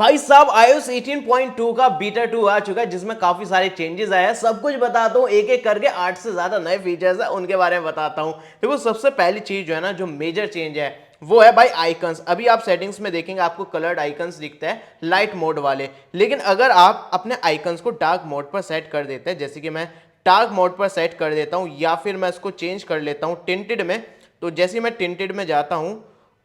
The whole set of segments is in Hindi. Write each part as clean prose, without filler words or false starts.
भाई साहब iOS 18.2 का बीटा 2 आ चुका है जिसमें काफी सारे चेंजेस आए हैं। सब कुछ बताता हूँ एक एक करके, 8 से ज्यादा नए फीचर्स है उनके बारे में बताता हूँ। देखो सबसे पहली चीज जो है ना, जो मेजर चेंज है वो है भाई आइकन्स। अभी आप सेटिंग्स में देखेंगे आपको कलर्ड आइकन्स दिखते हैं लाइट मोड वाले, लेकिन अगर आप अपने आइकन्स को डार्क मोड पर सेट कर देते हैं, जैसे कि मैं डार्क मोड पर सेट कर देता हूँ या फिर मैं इसको चेंज कर लेता हूँ टिंटेड में, तो जैसे मैं टिंटेड में जाता हूँ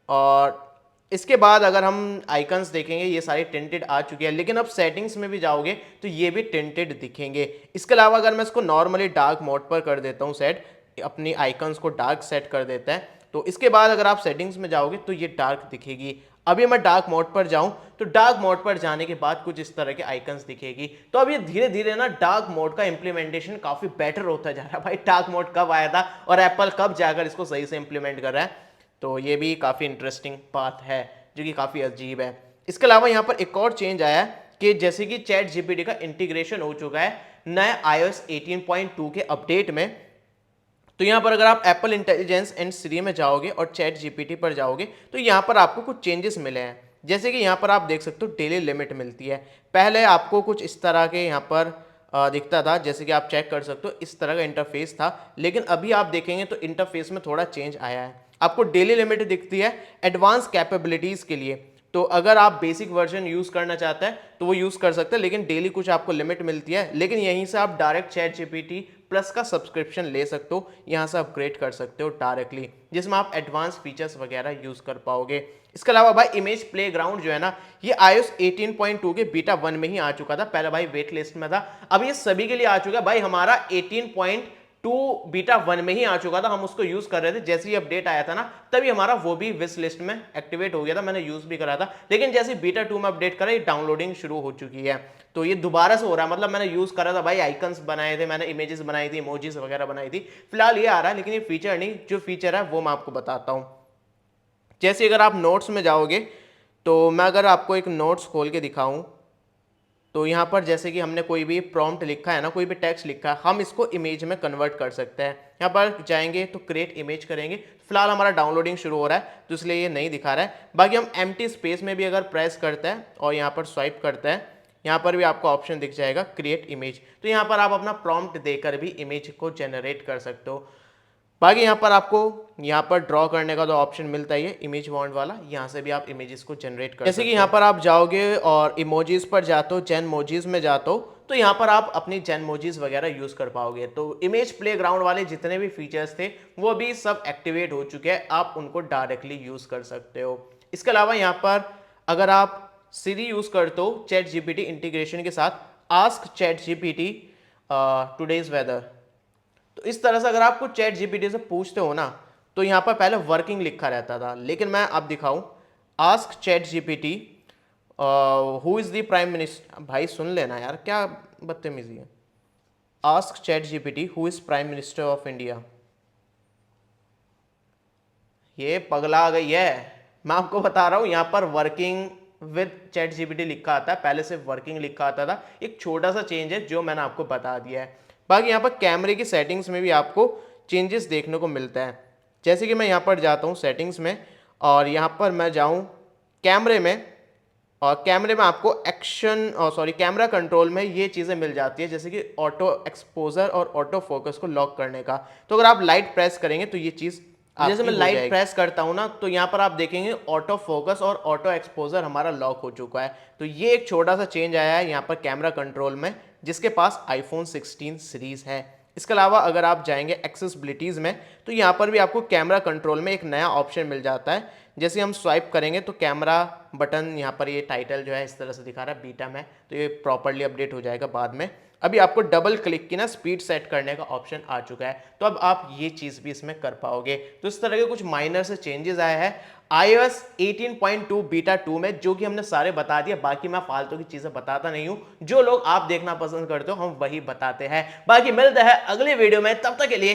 और इसके बाद अगर हम आइकन्स देखेंगे ये सारे टिंटेड आ चुके हैं, लेकिन अब सेटिंग्स में भी जाओगे तो ये भी टिंटेड दिखेंगे। इसके अलावा अगर मैं इसको नॉर्मली डार्क मोड पर कर देता हूँ सेट, अपनी आइकन्स को डार्क सेट कर देता है, तो इसके बाद अगर आप सेटिंग्स में जाओगे तो ये डार्क दिखेगी। अभी मैं डार्क मोड पर जाऊं तो डार्क मोड पर जाने के बाद कुछ इस तरह के आइकन्स दिखेगी। तो अब ये धीरे धीरे ना डार्क मोड का इंप्लीमेंटेशन काफी बेटर होता जा रहा है। भाई डार्क मोड कब आया था और एप्पल कब जाकर इसको सही से इंप्लीमेंट कर रहा है, तो ये भी काफ़ी इंटरेस्टिंग बात है जो कि काफ़ी अजीब है। इसके अलावा यहाँ पर एक और चेंज आया है कि जैसे कि चैट जीपीटी का इंटीग्रेशन हो चुका है नए iOS 18.2 के अपडेट में। तो यहाँ पर अगर आप एप्पल इंटेलिजेंस एंड सीरी में जाओगे और चैट जीपीटी पर जाओगे तो यहाँ पर आपको कुछ चेंजेस मिले हैं। जैसे कि यहाँ पर आप देख सकते हो डेली लिमिट मिलती है। पहले आपको कुछ इस तरह के यहाँ पर दिखता था, जैसे कि आप चेक कर सकते हो इस तरह का इंटरफेस था, लेकिन अभी आप देखेंगे तो इंटरफेस में थोड़ा चेंज आया है। आपको डेली लिमिट दिखती है एडवांस कैपेबिलिटीज़ के लिए। तो अगर आप बेसिक वर्जन यूज़ करना चाहते हैं तो वो यूज़ कर सकते हैं, लेकिन डेली कुछ आपको लिमिट मिलती है। लेकिन यहीं से आप डायरेक्ट चैट जीपीटी प्लस का सब्सक्रिप्शन ले सकते हो, यहाँ से अपग्रेड कर सकते हो डायरेक्टली, जिसमें आप एडवांस फीचर्स वगैरह यूज़ कर पाओगे। इसके अलावा भाई इमेज प्लेग्राउंड जो है ना, ये iOS 18.2 के बीटा 1 में ही आ चुका था। पहले भाई वेट लिस्ट में था, अब ये सभी के लिए आ चुका है। भाई हमारा 18.2 बीटा 1 में ही आ चुका था, हम उसको यूज कर रहे थे। जैसे ही अपडेट आया था ना तभी हमारा वो भी विश लिस्ट में एक्टिवेट हो गया था, मैंने यूज भी करा था। लेकिन जैसे बीटा 2 में अपडेट करा, ये डाउनलोडिंग शुरू हो चुकी है, तो ये दोबारा से हो रहा है। मतलब मैंने यूज करा था भाई, आइकन्स बनाए थे मैंने, इमेजेस बनाई थी, इमोजीज वगैरह बनाई थी। फिलहाल ये आ रहा है, लेकिन ये फीचर नहीं, जो फीचर है वो मैं आपको बताता हूँ। जैसे अगर आप नोट्स में जाओगे तो मैं अगर आपको एक नोट्स खोल के दिखाऊं तो यहाँ पर जैसे कि हमने कोई भी प्रॉम्प्ट लिखा है ना, कोई भी टेक्स्ट लिखा है, हम इसको इमेज में कन्वर्ट कर सकते हैं। यहाँ पर जाएंगे तो क्रिएट इमेज करेंगे। फिलहाल हमारा डाउनलोडिंग शुरू हो रहा है तो इसलिए ये नहीं दिखा रहा है। बाकी हम एम्प्टी स्पेस में भी अगर प्रेस करते हैं और यहाँ पर स्वाइप करते हैं, यहाँ पर भी आपको ऑप्शन दिख जाएगा क्रिएट इमेज। तो यहाँ पर आप अपना प्रॉम्प्ट देकर भी इमेज को जनरेट कर सकते हो। बाकी यहाँ पर आपको यहाँ पर ड्रॉ करने का तो ऑप्शन मिलता ही है, इमेज बॉन्ड वाला, यहाँ से भी आप इमेजेस को जनरेट कर सकते हो। जैसे कि यहाँ पर आप जाओगे और इमोजीज पर जाते हो, जेनमोजीज में जाते हो, तो यहाँ पर आप अपनी जेनमोजीज वगैरह यूज कर पाओगे। तो इमेज प्लेग्राउंड वाले जितने भी फीचर्स थे वो भी सब एक्टिवेट हो चुके हैं, आप उनको डायरेक्टली यूज कर सकते हो। इसके अलावा यहाँ पर अगर आप सीरी यूज करते हो चैट जीपीटी इंटीग्रेशन के साथ, ask chat GPT today's weather, तो इस तरह से अगर आप कुछ चैट जीपीटी से पूछते हो ना, तो यहाँ पर पहले वर्किंग लिखा रहता था, लेकिन मैं अब दिखाऊं ask chat GPT who is the prime minister. भाई सुन लेना यार, क्या बदतमीजी है। Ask chat GPT who is prime minister of India. ये पगला गई है, मैं आपको बता रहा हूं। यहाँ पर वर्किंग विद चैट जीपीटी लिखा आता है, पहले से वर्किंग लिखा आता था। एक छोटा सा चेंज है जो मैंने आपको बता दिया है। बाकी यहाँ पर कैमरे की सेटिंग्स में भी आपको चेंजेस देखने को मिलता है। जैसे कि मैं यहाँ पर जाता हूँ सेटिंग्स में और यहाँ पर मैं जाऊँ कैमरे में, और कैमरे में आपको एक्शन कैमरा कंट्रोल में ये चीज़ें मिल जाती है, जैसे कि ऑटो एक्सपोजर और ऑटो फोकस को लॉक करने का। तो अगर आप लाइट प्रेस करेंगे तो ये चीज़, जैसे मैं लाइट प्रेस करता हूं ना, तो यहाँ पर आप देखेंगे ऑटो फोकस और ऑटो एक्सपोजर हमारा लॉक हो चुका है। तो ये एक छोटा सा चेंज आया है यहाँ पर कैमरा कंट्रोल में, जिसके पास आईफोन 16 सीरीज है। इसके अलावा अगर आप जाएंगे एक्सेसिबिलिटीज़ में, तो यहाँ पर भी आपको कैमरा कंट्रोल में एक नया ऑप्शन मिल जाता है। जैसे हम स्वाइप करेंगे तो कैमरा बटन, यहाँ पर ये टाइटल जो है इस तरह से दिखा रहा है बीटा में, तो ये प्रॉपरली अपडेट हो जाएगा बाद में। अभी आपको डबल क्लिक की ना स्पीड सेट करने का ऑप्शन आ चुका है, तो अब आप ये चीज़ भी इसमें कर पाओगे। तो इस तरह के कुछ माइनर से चेंजेस आए हैं iOS 18.2 बीटा 2 में, जो कि हमने सारे बता दिए। बाकी मैं फालतू की चीज़ें बताता नहीं हूँ, जो लोग आप देखना पसंद करते हो हम वही बताते हैं। बाकी मिलते हैं अगले वीडियो में, तब तक के लिए